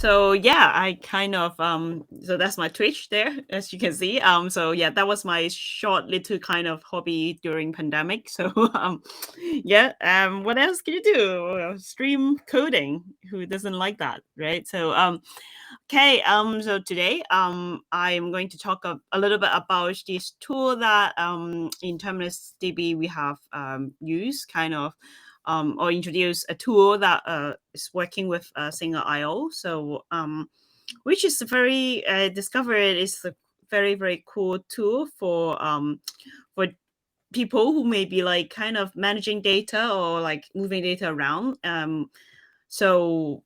So yeah, I kind of so that's my Twitch there, as you can see. So yeah, that was my short little kind of hobby during pandemic. So yeah, what else can you do? Stream coding. Who doesn't like that, right? So okay, so today I'm going to talk a little bit about this tool that in TerminusDB we have used kind of or introduce a tool that is working with single IO. So which is very discovered is a very cool tool for people who may be like kind of managing data or like moving data around. So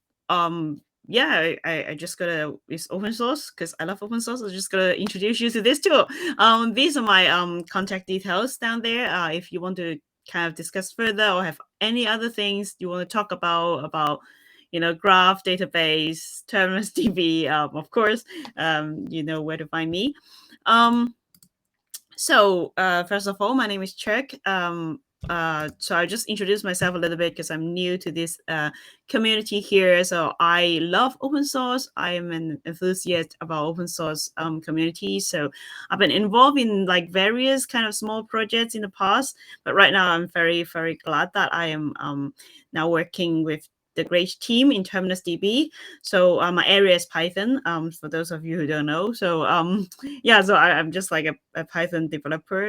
yeah, I just gotta, it's open source because I love open source. I'm just gonna introduce you to this tool. These are my contact details down there. If you want to kind of discuss further or have any other things you want to talk about graph database, terminus DB, of course, you know where to find me. So first of all, my name is Cheuk. So I'll just introduce myself a little bit because I'm new to this community here. So I love open source. I am an enthusiast about open source community. So I've been involved in like various kind of small projects in the past, but right now I'm very glad that I am now working with the great team in TerminusDB. So my area is Python, for those of you who don't know. So yeah, so I'm just like a Python developer,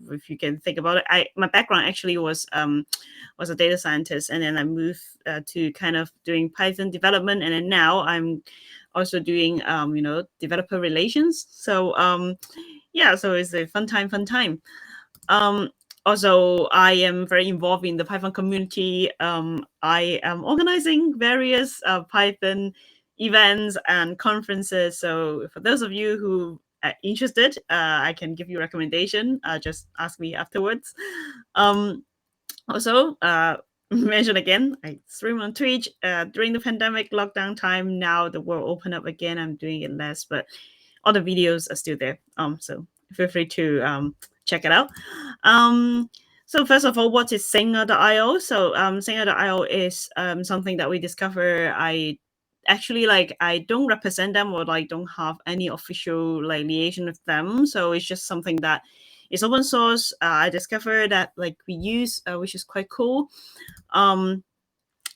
if you can think about it. My background actually was a data scientist, and then I moved to kind of doing Python development, and then now I'm also doing developer relations. So yeah, so it's a fun time. Also, I am very involved in the Python community. I am organizing various Python events and conferences. So for those of you who are interested, I can give you a recommendation. Just ask me afterwards. Also, mention again, I stream on Twitch during the pandemic lockdown time. Now the world opened up again. I'm doing it less, but all the videos are still there. So feel free to check it out. So first of all, what is Singer.io? So Singer.io is something that we discover. I actually I don't represent them or like don't have any official like liaison with them. So it's just something that is open source. I discovered that like we use, which is quite cool. So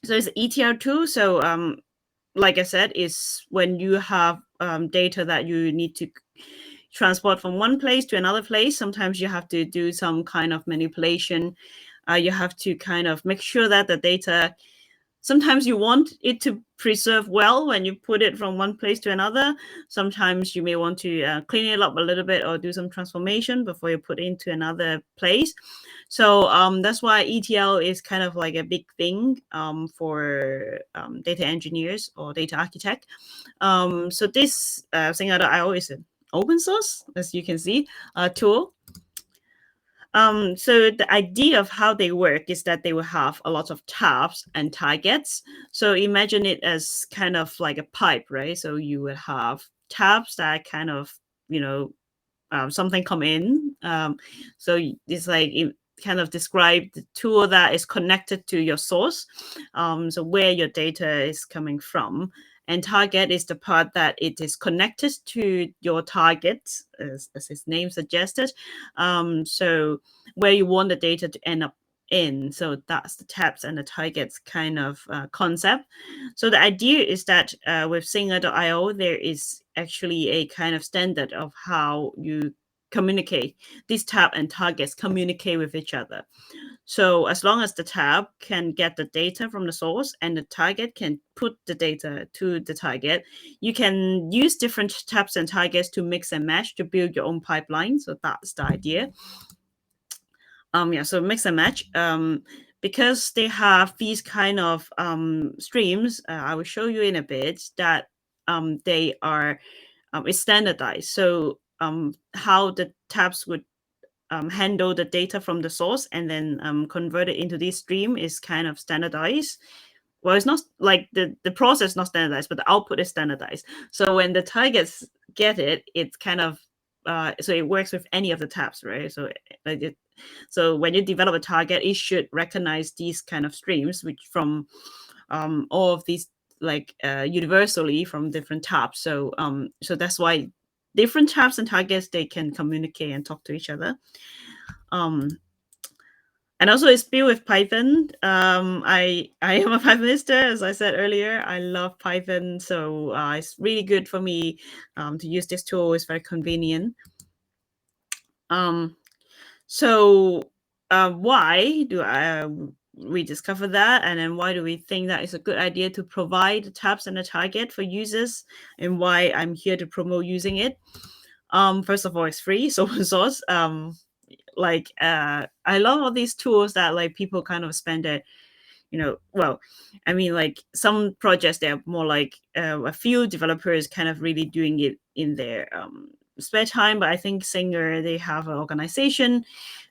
it's ETL tool. So like I said, is when you have data that you need to transport from one place to another place. Sometimes you have to do some kind of manipulation. You have to kind of make sure that the data, sometimes you want it to preserve well when you put it from one place to another. Sometimes you may want to clean it up a little bit or do some transformation before you put it into another place. So that's why ETL is kind of like a big thing for data engineers or data architect. So this Singer.io is an open source, as you can see, tool. So the idea of how they work is that they will have a lot of tabs and targets. So imagine it as kind of like a pipe, right? So you would have tabs that kind of, something come in. So it's like it kind of describe the tool that is connected to your source. So where your data is coming from. And target is the part that it is connected to your target, as its name suggested. So where you want the data to end up in. So that's the tabs and the targets kind of concept. So the idea is that with Singer.io, there is actually a kind of standard of how you communicate. These tab and targets communicate with each other. So as long as the tab can get the data from the source and the target can put the data to the target, you can use different tabs and targets to mix and match to build your own pipeline. So that's the idea. Yeah, so mix and match. Because they have these kind of streams, I will show you in a bit that they are it's standardized. So how the tabs would handle the data from the source and then convert it into this stream is kind of standardized. Well, it's not like the process not standardized, but the output is standardized. So when the targets get it, it's kind of so it works with any of the tabs, right? So so when you develop a target, it should recognize these kind of streams, which from all of these like universally from different tabs. So so that's why different tabs and targets, they can communicate and talk to each other. And also it's built with Python. I am a Pythonista, as I said earlier. I love Python, so it's really good for me to use this tool. It's very convenient. So why do we discover that, and then why do we think that it's a good idea to provide the tabs and the target for users, and why I'm here to promote using it? First of all, it's free, it's open source. Like I love all these tools that like people kind of spend their, well, I mean, like some projects, they're more like a few developers kind of really doing it in their spare time, but I think Singer, they have an organization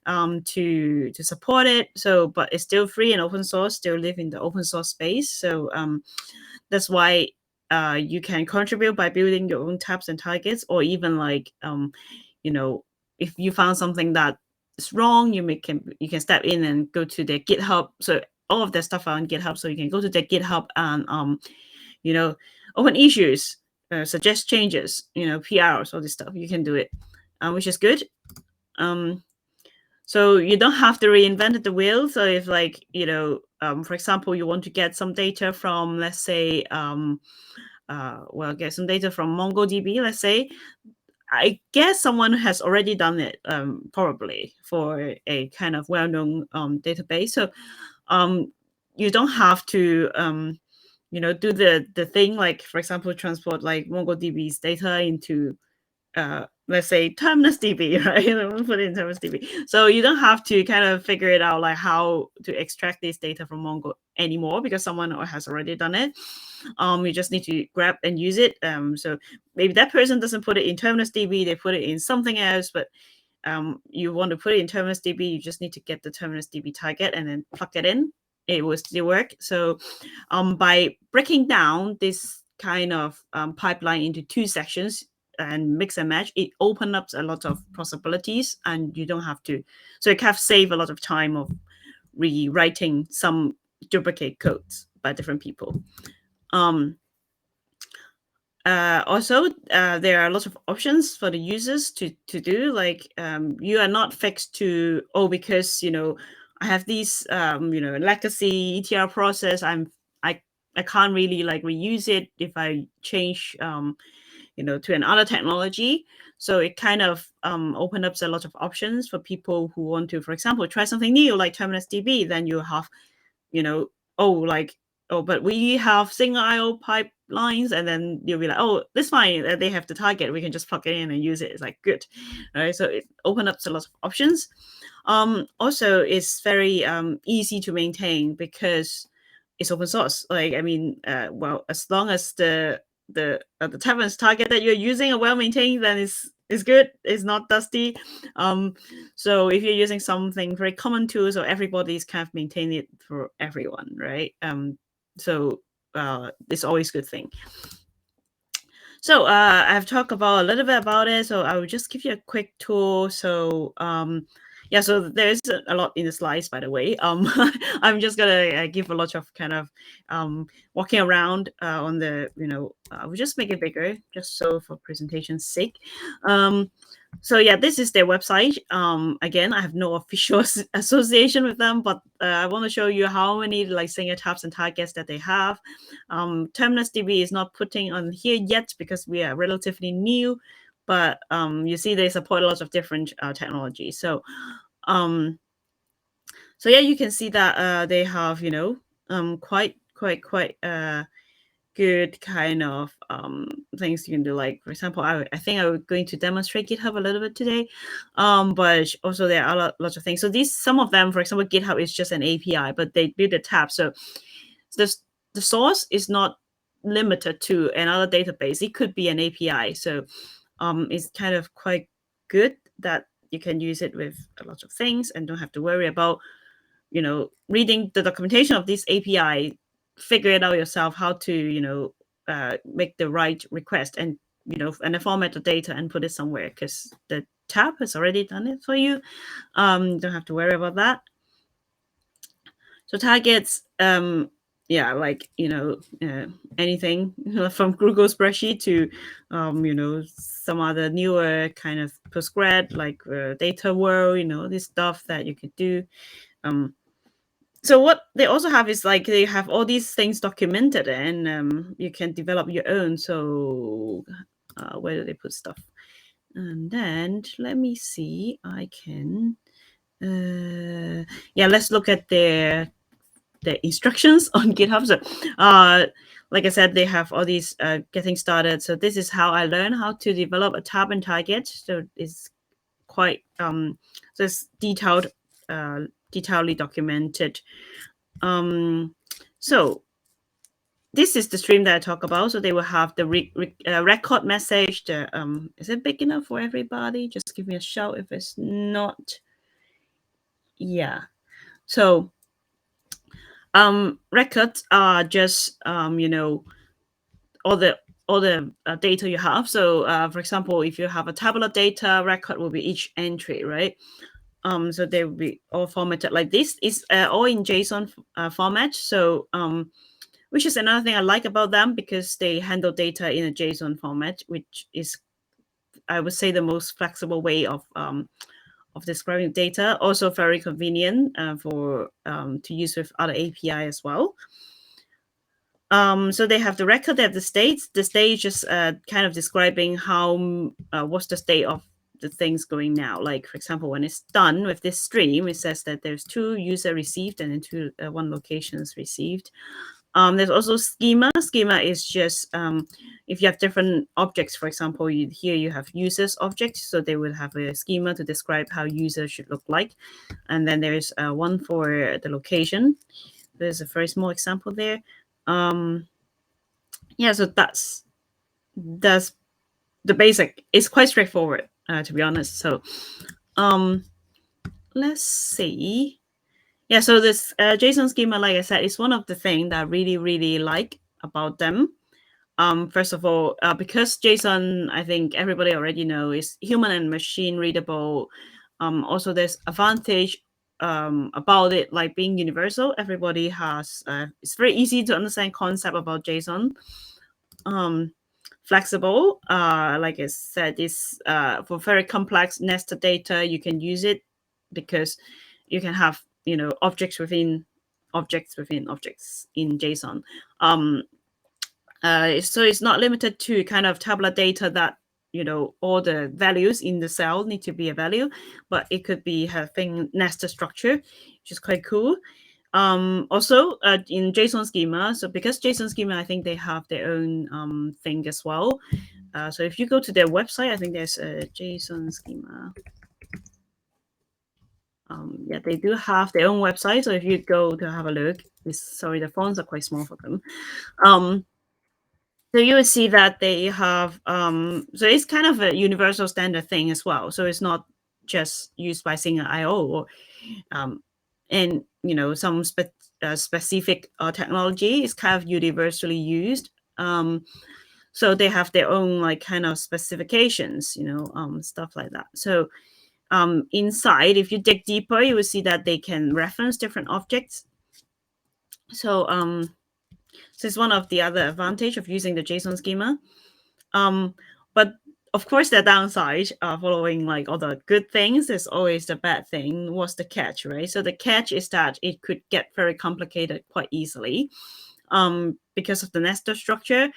to support it. So but it's still free and open source, still live in the open source space. So that's why you can contribute by building your own tabs and targets, or even like if you found something that is wrong, you can step in and go to their GitHub. So all of their stuff are on GitHub, so you can go to their GitHub and open issues, suggest changes, PRs, all this stuff. You can do it, which is good. So you don't have to reinvent the wheel. So if like for example, you want to get some data from, let's say get some data from MongoDB, let's say, I guess someone has already done it, probably for a kind of well-known database. So you don't have to do the thing, like for example, transport like MongoDB's data into let's say TerminusDB, right? Put it in TerminusDB. So you don't have to kind of figure it out, like how to extract this data from Mongo anymore, because someone has already done it. You just need to grab and use it. So maybe that person doesn't put it in TerminusDB, they put it in something else, but you want to put it in TerminusDB, you just need to get the TerminusDB target and then plug it in. It will still work. So by breaking down this kind of pipeline into two sections and mix and match, it opens up a lot of possibilities, and you don't have to. So it can save a lot of time of rewriting some duplicate codes by different people. Also, there are lots of options for the users to do. Like you are not fixed to, because I have these legacy ETL process. I can't really like reuse it if I change to another technology. So it kind of opens up a lot of options for people who want to, for example, try something new like TerminusDB. Then you have but we have single IO pipelines, and then you'll be like, oh, that's fine. They have the target. We can just plug it in and use it. It's like good, right? So it opens up a lot of options. Also, it's very easy to maintain because it's open source. Like, I mean, as long as the Taverns target that you're using are well maintained, then it's good. It's not dusty. So if you're using something very common tools, or everybody's kind of maintaining it for everyone, right? So it's always a good thing. So I've talked about a little bit about it. So I will just give you a quick tour. So yeah, so there's a lot in the slides, by the way. I'm just gonna give a lot of kind of walking around on the, we'll just make it bigger, just so for presentation's sake. So yeah, this is their website. Again, I have no official association with them, but I want to show you how many like single tabs and targets that they have. TerminusDB is not putting on here yet because we are relatively new, but you see they support a lot of different technologies. So yeah, you can see that they have quite good kind of things you can do. Like for example, I think I was going to demonstrate GitHub a little bit today, but also there are lots of things. So some of them, for example, GitHub is just an API, but they build a tab. So the source is not limited to another database. It could be an API. So it's kind of quite good that you can use it with a lot of things and don't have to worry about reading the documentation of this API. Figure it out yourself how to make the right request, and and format the data and put it somewhere, because the tab has already done it for you. Don't have to worry about that. So targets, yeah, like anything from Google spreadsheet to some other newer kind of Postgres like data world, this stuff that you could do. So what they also have is like they have all these things documented, and you can develop your own. So where do they put stuff? And then let me see. I can. Yeah, let's look at the instructions on GitHub. So, like I said, they have all these getting started. So this is how I learned how to develop a tab and target. So it's quite just detailedly documented. So this is the stream that I talk about. So they will have the record message. Is it big enough for everybody? Just give me a shout if it's not. Yeah. So records are just all the data you have. So for example, if you have a tabular data, record will be each entry, right? So they will be all formatted like this. It's all in JSON format. So which is another thing I like about them, because they handle data in a JSON format, which is, I would say, the most flexible way of describing data. Also very convenient for to use with other API as well. So they have the record, they have the states. The state is just kind of describing how what's the state of the things going now. Like for example, when it's done with this stream, it says that there's 2 user received and then 1 locations received. There's also schema. Schema is just if you have different objects. For example, here you have users objects, so they would have a schema to describe how users should look like. And then there's one for the location. There's a very small example there. Yeah, so that's the basic. It's quite straightforward, to be honest. So let's see. Yeah, so this JSON schema, like I said, is one of the things that I really, really like about them. First of all, because JSON, I think everybody already know, is human and machine readable. Also, there's advantage about it, like being universal. Everybody has it's very easy to understand concept about JSON. Flexible, like I said, is for very complex nested data. You can use it because you can have objects within objects within objects in JSON. So it's not limited to kind of tabular data that all the values in the cell need to be a value, but it could be having nested structure, which is quite cool. Also in JSON schema, so because JSON schema, I think they have their own thing as well. So if you go to their website, I think there's a JSON schema. Yeah, they do have their own website. So if you go to have a look, sorry, the fonts are quite small for them. So you would see that they have, so it's kind of a universal standard thing as well. So it's not just used by single IO or, and some specific technology is kind of universally used. So they have their own like kind of specifications, stuff like that. So inside, if you dig deeper, you will see that they can reference different objects. So so it's one of the other advantage of using the JSON schema. But of course, the downside, following like all the good things, is always the bad thing. What's the catch, right? So the catch is that it could get very complicated quite easily because of the nested structure.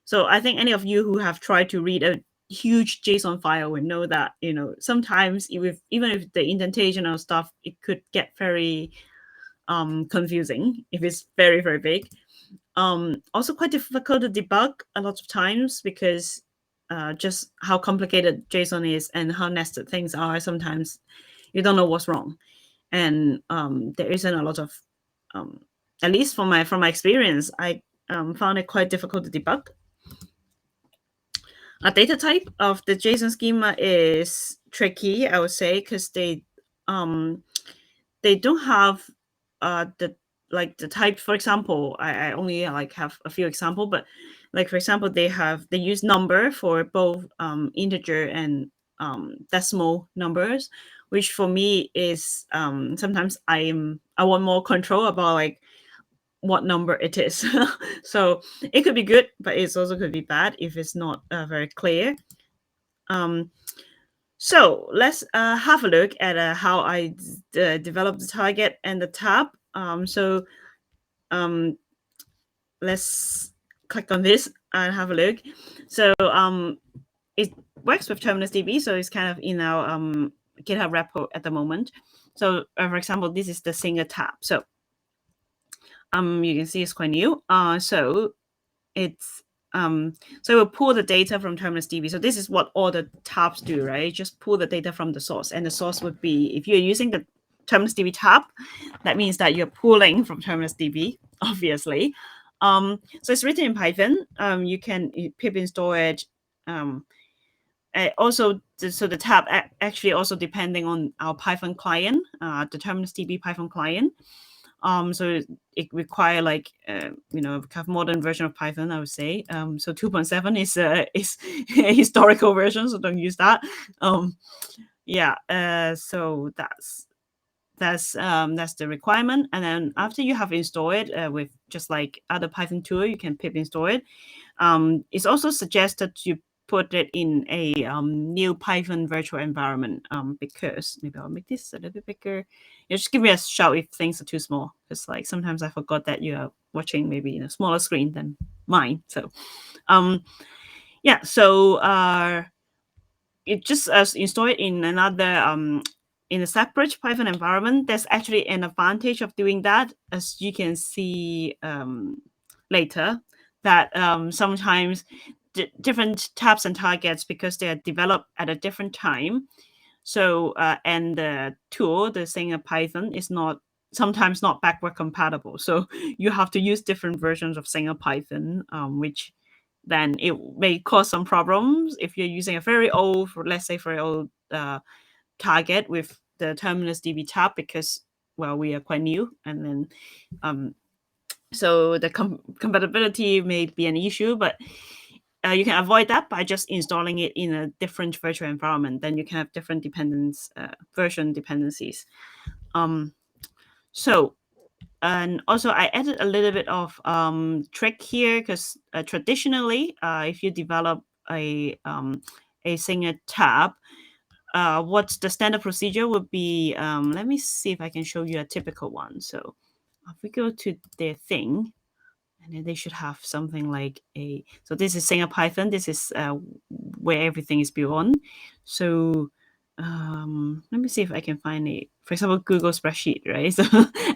So I think any of you who have tried to read a huge JSON file would know that sometimes even if the indentation or stuff, it could get very confusing if it's very, very big. Also quite difficult to debug a lot of times because just how complicated JSON is and how nested things are. Sometimes you don't know what's wrong, and there isn't a lot of, at least from my experience, I found it quite difficult to debug. A data type of the JSON schema is tricky, I would say, because they don't have the type. For example, I only like have a few example, but like for example, they use number for both integer and decimal numbers, which for me is sometimes I want more control about like what number it is. So it could be good, but it also could be bad if it's not very clear. So let's have a look at how I develop the target and the tab. Let's click on this and have a look. So it works with TerminusDB, so it's kind of in our GitHub repo at the moment. So for example, this is the single tab. So you can see it's quite new. So it's so it will pull the data from TerminusDB. So this is what all the tabs do, right? Just pull the data from the source, and the source would be, if you're using the TerminusDB tab, that means that you're pulling from TerminusDB, obviously. So it's written in Python. You can pip install it. Also, so the tab actually also depending on our Python client, the TerminusDB Python client. So it require like kind of modern version of Python, I would say. So 2.7 is a historical version, so don't use that. So that's the requirement. And then after you have installed it with just like other Python tool, you can pip install it. It's also suggested you put it in a new Python virtual environment, because maybe I'll make this a little bit bigger. Just give me a shout if things are too small, because like sometimes I forgot that you are watching maybe in a smaller screen than mine. So it just install it in another in a separate Python environment. There's actually an advantage of doing that, as you can see later, that sometimes different tabs and targets, because they are developed at a different time. So and the tool, the Singer Python, is sometimes not backward compatible. So you have to use different versions of Singer Python, which then it may cause some problems if you're using a very old, let's say very old target with the TerminusDB tab, because we are quite new, and then so the compatibility may be an issue, but you can avoid that by just installing it in a different virtual environment. Then you can have different version dependencies. And also I added a little bit of trick here, because traditionally, if you develop a single tab, what's the standard procedure would be, let me see if I can show you a typical one. So if we go to their thing, and then they should have something like so this is Singer Python. This is where everything is built on. So let me see if I can find for example, Google Spreadsheet, right? So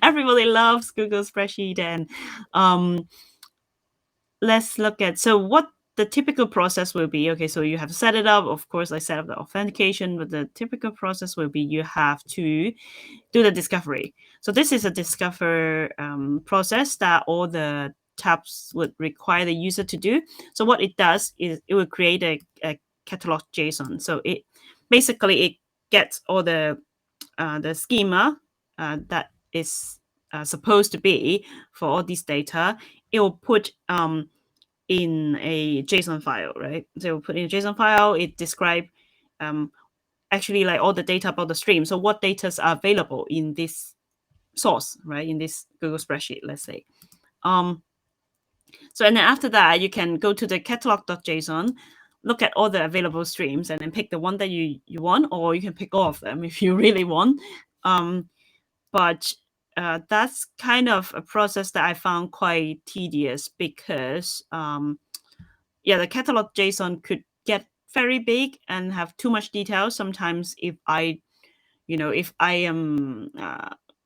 everybody loves Google Spreadsheet. And let's look at, so what the typical process will be. Okay, so you have set it up. Of course, I set up the authentication, but the typical process will be you have to do the discovery. So this is a discover process that all the tabs would require the user to do. So what it does is it will create a catalog JSON. So it basically gets all the schema that is supposed to be for all these data. It will put in a JSON file, right? So it will put in a JSON file. It describe actually like all the data about the stream. So what data are available in this source, right? In this Google spreadsheet, let's say. So and then after that, you can go to the catalog.json, look at all the available streams, and then pick the one that you want, or you can pick all of them if you really want. But that's kind of a process that I found quite tedious, because the catalog JSON could get very big and have too much detail. Sometimes if I am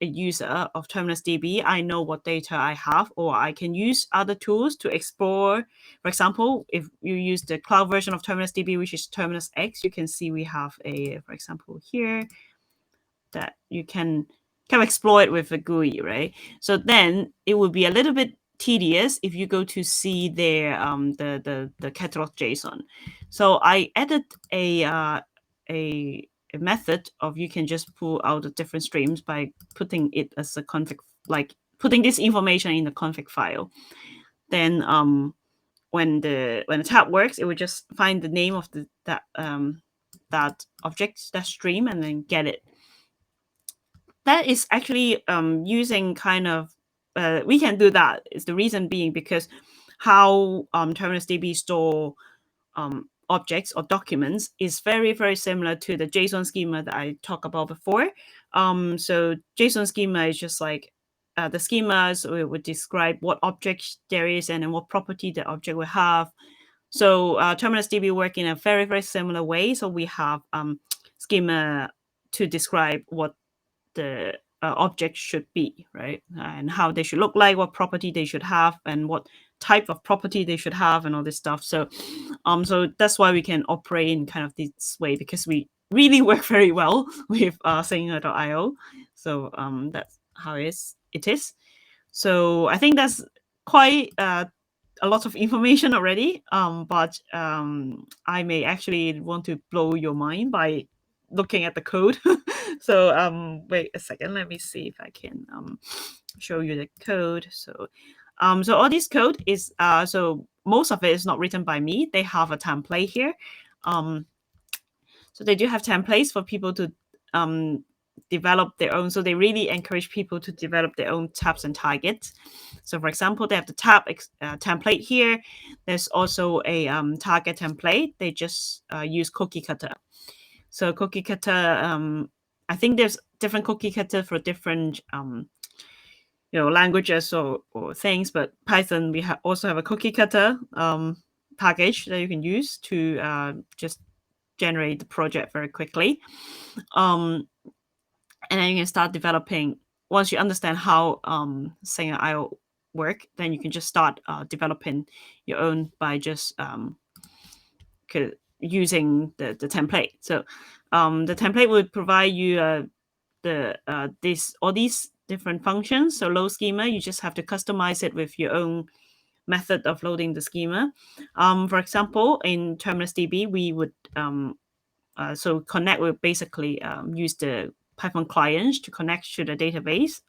a user of TerminusDB, I know what data I have, or I can use other tools to explore. For example, if you use the cloud version of TerminusDB, which is Terminus X, you can see we have for example, here, that you can kind of exploit with a GUI, right? So then it would be a little bit tedious if you go to see their the catalog JSON. So I added a method of, you can just pull out the different streams by putting it as a config, like putting this information in the config file. Then when the tab works, it will just find the name of that object, that stream, and then get it. That is actually using kind of we can do that. Is the reason being because how TerminusDB store objects or documents is very, very similar to the JSON schema that I talked about before. So JSON schema is just like the schemas would describe what object there is and then what property the object will have. So TerminusDB work in a very, very similar way. So we have schema to describe what the object should be, right? And how they should look like, what property they should have, and what type of property they should have, and all this stuff. So, so that's why we can operate in kind of this way, because we really work very well with Singer.io. So that's how it is. So I think that's quite a lot of information already. But I may actually want to blow your mind by looking at the code. So wait a second, let me see if I can show you the code. So so all this code is so most of it is not written by me. They have a template here. So they do have templates for people to develop their own. So they really encourage people to develop their own tabs and targets. So for example, they have the tab template here. There's also a target template. They just use cookie cutter. So cookie cutter, I think there's different cookie cutter for different languages or things, but Python, we also have a cookie cutter package that you can use to just generate the project very quickly. And then you can start developing. Once you understand how Singer.io work, then you can just start developing your own by just using the template. So the template would provide you all these different functions. So load schema, you just have to customize it with your own method of loading the schema. For example, in TerminusDB, we would so Connect will basically use the Python client to connect to the database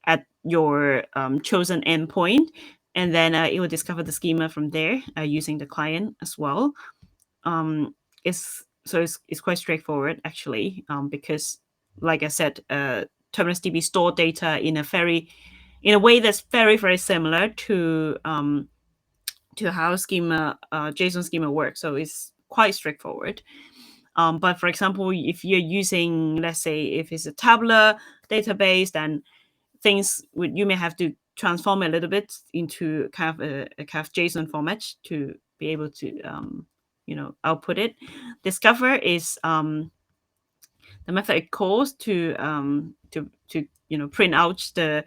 at your chosen endpoint, and then it will discover the schema from there using the client as well. It's quite straightforward actually, because like I said, TerminusDB store data in a way that's very, very similar to how schema JSON schema works. So it's quite straightforward. But for example, if you're using, let's say, if it's a tabular database, then you may have to transform it a little bit into kind of a kind of JSON format to be able to output it. Discover is the method it calls to print out the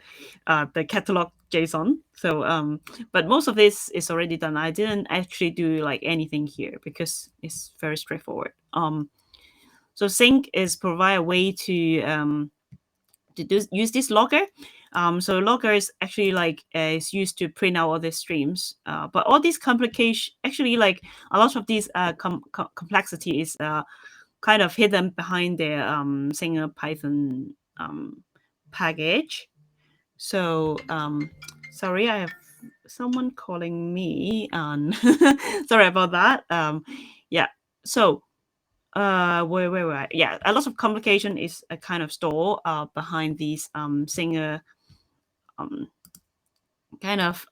catalog JSON. So but most of this is already done. I didn't actually do like anything here because it's very straightforward. So sync is provide a way to use this logger. So logger is actually is used to print out all the streams. But all these complication, actually, like a lot of these complexity is kind of hidden behind the Singer Python package. So sorry, I have someone calling me on. Sorry about that. Yeah. So where were I? Yeah, a lot of complication is a kind of store behind these Singer kind of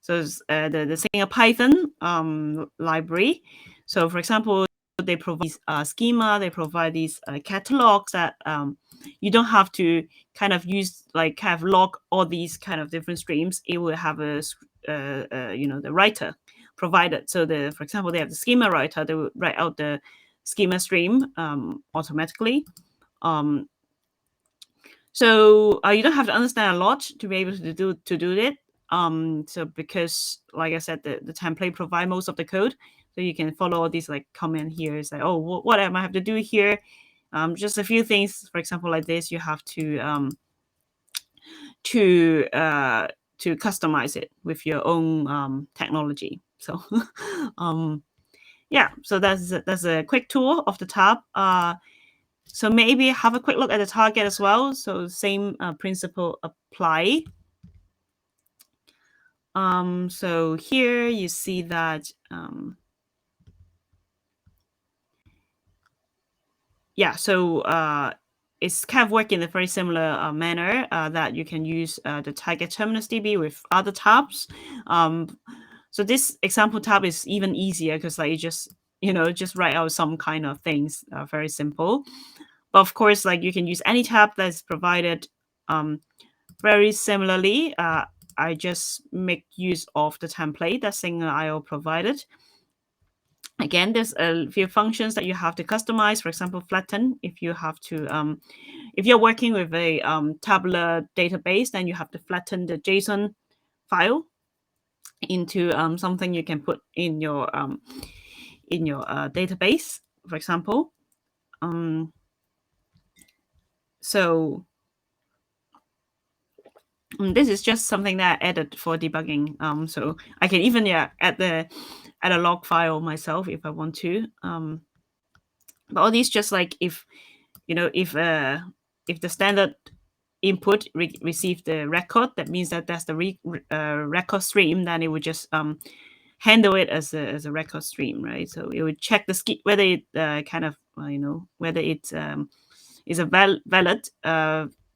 so the Singer Python library. So for example, they provide schema, they provide these catalogs that you don't have to kind of use kind of log all these kind of different streams. It will have the writer provided. So for example, they have the schema writer. They will write out the schema stream automatically. So you don't have to understand a lot to be able to do it. So because, like I said, the template provide most of the code, so you can follow all these comment here. It's like, oh, what am I have to do here? Just a few things. For example, like this, you have to customize it with your own technology. So yeah, so that's a quick tour of the tab. So maybe have a quick look at the target as well. So same principle apply. So here you see that yeah, so it's kind of working in a very similar manner that you can use the target TerminusDB with other tabs. So this example tab is even easier because like you just write out some kind of things, very simple. But of course, like you can use any tab that's provided. Very similarly, I just make use of the template that Single.io provided. Again, there's a few functions that you have to customize. For example, flatten. If you have to, if you're working with a tabular database, then you have to flatten the JSON file into something you can put in your database, for example. So this is just something that I added for debugging. So I can even add a log file myself if I want to. But all these just like if the standard input receive the record, that means that that's the record stream. Then it would just handle it as a record stream, right? So it would check the whether it whether it is a valid,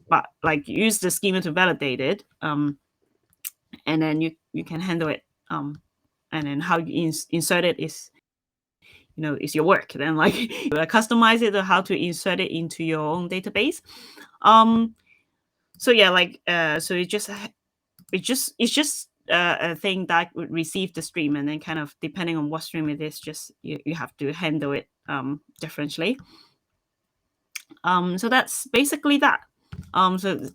but like use the schema to validate it, and then you can handle it, and then how you insert it is is your work. Then like you customize it or how to insert it into your own database. So yeah, like so it's just a thing that would receive the stream, and then kind of depending on what stream it is, just you have to handle it differently. So that's basically that. So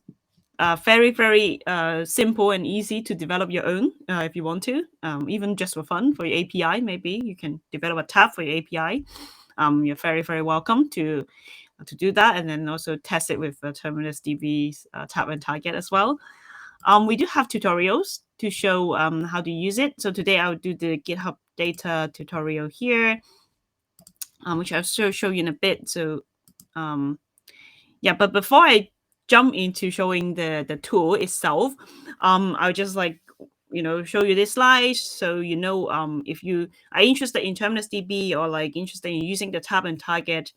very, very simple and easy to develop your own if you want to, even just for fun, for your API. Maybe you can develop a tab for your API. You're very, very welcome to do that, and then also test it with TerminusDB's tab and target as well. We do have tutorials to show how to use it. So today I'll do the GitHub data tutorial here, which I'll show you in a bit. So yeah, but before I jump into showing the tool itself, I'll just like show you this slide, so if you are interested in TerminusDB or like interested in using the tab and target,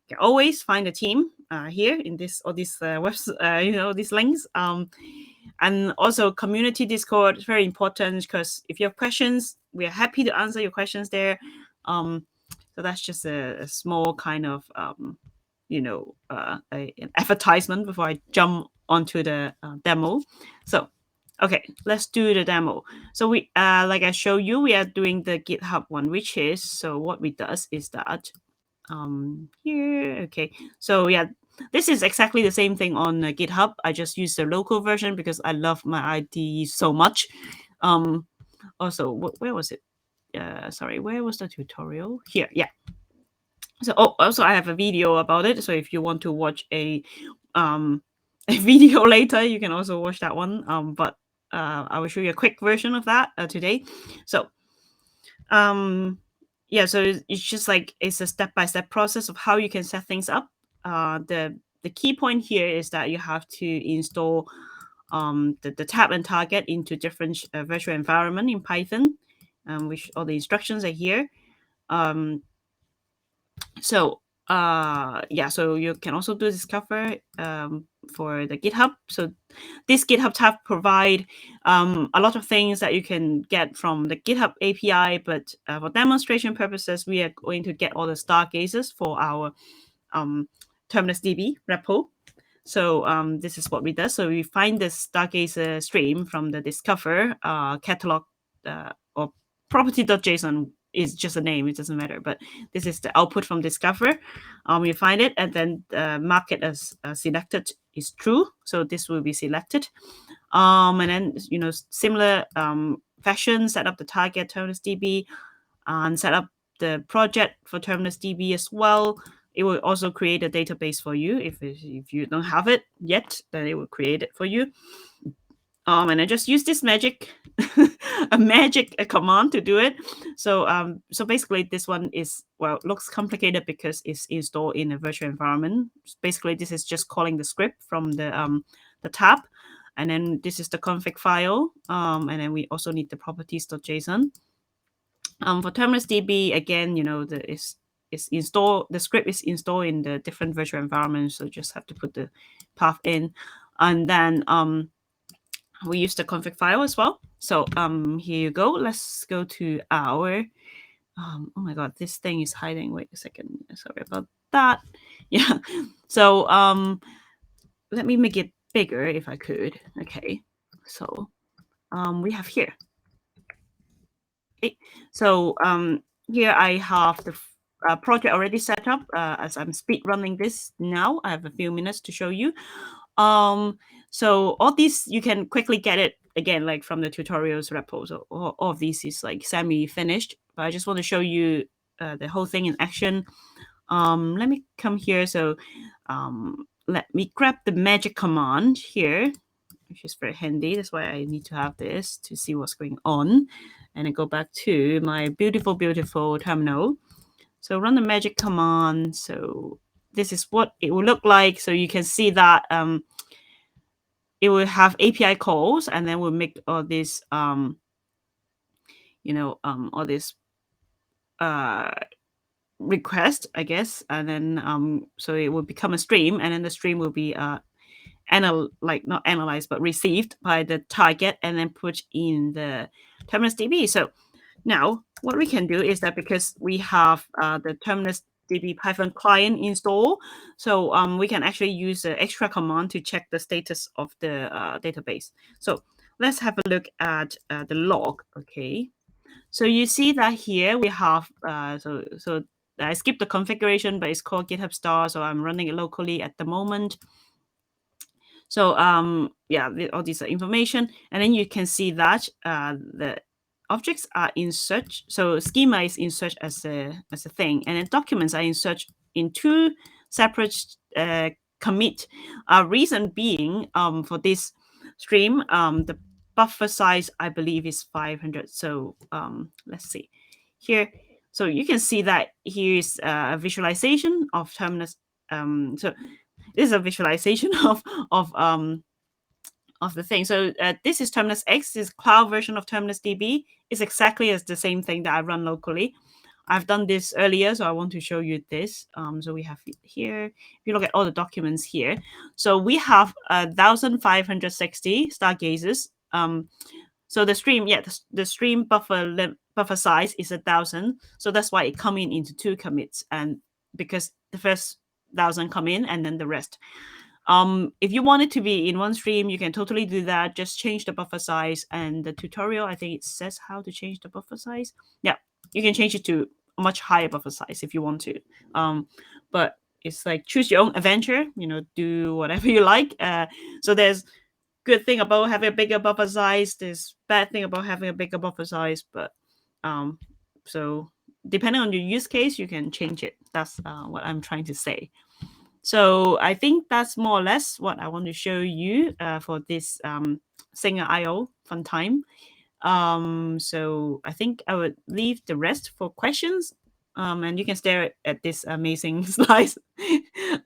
you can always find a team here in this or this these links. And also community Discord is very important, because if you have questions, we are happy to answer your questions there. So that's just a small kind of an advertisement before I jump onto the demo. So okay, let's do the demo. So we like I show you, we are doing the GitHub one, which is, so what we does is that here, okay, so yeah, this is exactly the same thing on GitHub. I just use the local version because I love my IDE so much. Also, where was it? Sorry, where was the tutorial? Here, yeah. So also I have a video about it. So if you want to watch a video later, you can also watch that one. But I will show you a quick version of that today. So yeah, so it's just like it's a step-by-step process of how you can set things up. The key point here is that you have to install the tab and target into different virtual environment in Python, which all the instructions are here. So yeah, so you can also do discover for the GitHub. So this GitHub tab provide a lot of things that you can get from the GitHub API, but for demonstration purposes, we are going to get all the stargazers for our TerminusDB repo. So this is what we do. So we find the stargazer stream from the discover catalog or property.json is just a name, it doesn't matter, but this is the output from discover. You find it and then mark it as selected is true, so this will be selected, and then similar fashion, set up the target TerminusDB and set up the project for TerminusDB as well. It will also create a database for you. If you don't have it yet, then it will create it for you. And I just use this magic command to do it. So so basically this one is, well, looks complicated because it's installed in a virtual environment. Basically this is just calling the script from the tab, and then this is the config file, and then we also need the properties.json. For TerminusDB, again, is installed. The script is installed in the different virtual environments, so just have to put the path in, and then we use the config file as well. So here you go. Let's go to our oh my god, this thing is hiding. Wait a second. Sorry about that. Yeah. So let me make it bigger if I could. Okay. So we have here. Okay. So here I have the project already set up. As I'm speed running this now, I have a few minutes to show you. So all these you can quickly get it again, like from the tutorials repo. So all of these is like semi-finished, but I just want to show you the whole thing in action. Let me come here. So let me grab the magic command here, which is very handy. That's why I need to have this to see what's going on. And I go back to my beautiful, beautiful terminal. So run the magic command. So this is what it will look like. So you can see that it will have API calls, and then we'll make all this, all this request, I guess, and then so it will become a stream, and then the stream will be not analyzed but received by the target, and then put in the TerminusDB. So now what we can do is that because we have the TerminusDB Python client install, so we can actually use the extra command to check the status of the database. So let's have a look at the log. Okay, so you see that here we have so I skipped the configuration, but it's called GitHub star, so I'm running it locally at the moment. So yeah, all these are information, and then you can see that the objects are in search. So schema is in search as a thing, and then documents are in search in two separate commit. Reason being, for this stream, the buffer size I believe is 500. So let's see here. So you can see that here is a visualization of terminus. So this is a visualization of the thing. So this is Terminus X, this cloud version of TerminusDB. It's exactly as the same thing that I run locally. I've done this earlier, so I want to show you this. So we have here, if you look at all the documents here, so we have 1,560 stargazers. So the stream, the stream buffer size is 1,000. So that's why it come in into two commits, and because the first 1,000 come in and then the rest. If you want it to be in one stream, you can totally do that. Just change the buffer size, and the tutorial, I think it says how to change the buffer size. Yeah, you can change it to a much higher buffer size if you want to. But it's like choose your own adventure, do whatever you like. So there's good thing about having a bigger buffer size. There's bad thing about having a bigger buffer size, but so depending on your use case, you can change it. That's what I'm trying to say. So I think that's more or less what I want to show you for this Singer IO fun time. So I think I would leave the rest for questions, and you can stare at this amazing slides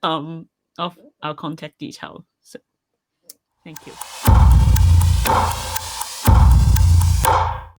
of our contact details. So thank you.